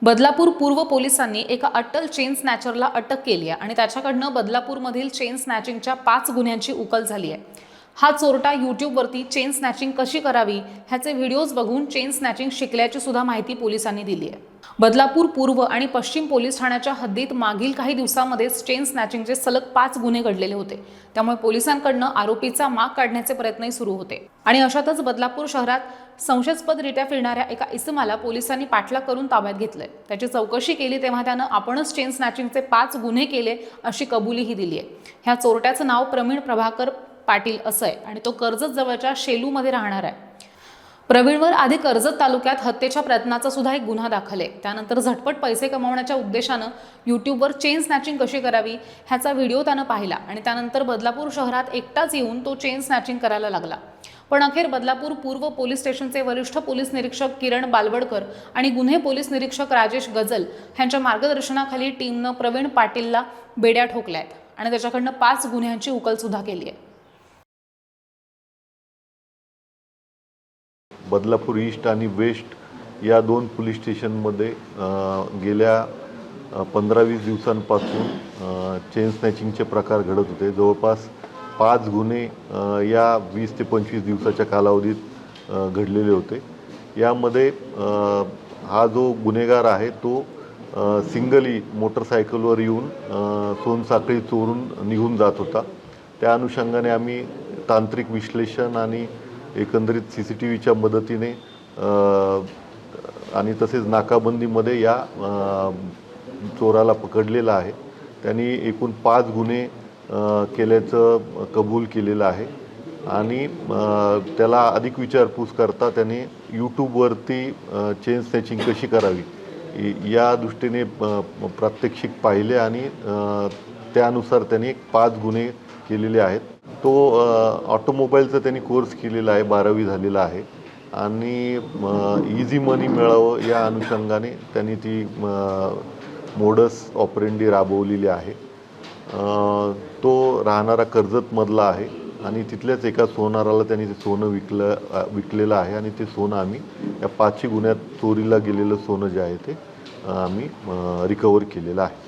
बदलापूर पूर्व पोलिसांनी एका अट्टल चेन स्नॅचरला अटक केली आहे आणि त्याच्याकडनं बदलापूरमधील चेन स्नॅचिंगच्या 5 गुन्ह्यांची उकल झाली आहे। हा चोरटा यूट्यूबवरती चेन स्नॅचिंग कशी करावी ह्याचे व्हिडिओज बघून चेन स्नॅचिंग शिकल्याची सुद्धा माहिती पोलिसांनी दिली आहे। बदलापूर पूर्व आणि पश्चिम पोलीस ठाण्याच्या हद्दीत मागील काही दिवसांमध्येच चेन स्नॅचिंगचे सलग 5 गुन्हे घडलेले होते। त्यामुळे पोलिसांकडनं आरोपीचा माग काढण्याचे प्रयत्नही सुरू होते आणि अशातच बदलापूर शहरात संशयास्पदरित्या फिरणाऱ्या एका इसमाला पोलिसांनी पाठलाग करून ताब्यात घेतलंय। त्याची चौकशी केली तेव्हा त्यानं आपणच चेन स्नॅचिंगचे 5 गुन्हे केले अशी कबुलीही दिली आहे। ह्या चोरट्याचं नाव प्रवीण प्रभाकर पाटील असं आहे आणि तो कर्जत जवळच्या शेलूमध्ये राहणार आहे। प्रवीणवर आधी कर्जत तालुक्यात हत्येच्या प्रयत्नाचा सुद्धा एक गुन्हा दाखल आहे। त्यानंतर झटपट पैसे कमावण्याच्या उद्देशानं यूट्यूबवर चेन स्नॅचिंग कशी करावी ह्याचा व्हिडिओ त्यानं पाहिला आणि त्यानंतर बदलापूर शहरात एकटाच येऊन तो चेन स्नॅचिंग करायला लागला। पण अखेर बदलापूर पूर्व पोलीस स्टेशनचे वरिष्ठ पोलीस निरीक्षक किरण बालवडकर आणि गुन्हे पोलीस निरीक्षक राजेश गजल यांच्या मार्गदर्शनाखाली टीमनं प्रवीण पाटीलला बेड्या ठोकल्या आहेत आणि त्याच्याकडनं 5 गुन्ह्यांची उकल सुद्धा केली आहे। बदलापूर ईस्ट आणि वेस्ट या 2 पोलीस स्टेशनमध्ये गेल्या 15-20 दिवसांपासून चेन स्नॅचिंगचे प्रकार घडत होते। जवळपास 5 गुन्हे या 20 ते 25 दिवसाच्या कालावधीत घडलेले होते। यामध्ये हा जो गुन्हेगार आहे तो सिंगली मोटरसायकलवर येऊन सोनसाखळी चोरून निघून जात होता। त्या अनुषंगाने आम्ही तांत्रिक विश्लेषण आणि एकंदरीत CCTVच्या मदतीने आणि तसेच नाकाबंदीमध्ये या चोराला पकडलेला आहे। त्यांनी एकूण 5 गुन्हे केल्याचं कबूल केलेलं आहे आणि त्याला अधिक विचारपूस करता त्याने यूट्यूबवरती चेन स्नॅचिंग कशी करावी या दृष्टीने प्रात्यक्षिक पाहिले आणि त्यानुसार त्याने 5 गुन्हे केलेले आहेत। तो ऑटोमोबाईलचा त्यांनी कोर्स केलेला आहे, 12वी झालेला आहे आणि इझी मनी मिळावं या अनुषंगाने त्यांनी ती मोडस ऑपरेंडी राबवलेली आहे। तो राहणारा कर्जतमधला आहे आणि तिथल्याच एका सोनाराला त्यांनी ते सोनं विकलेलं आहे आणि ते सोनं आम्ही या 5 गुन्ह्यात चोरीला गेलेलं सोनं जे आहे ते आम्ही रिकवर केलेलं आहे।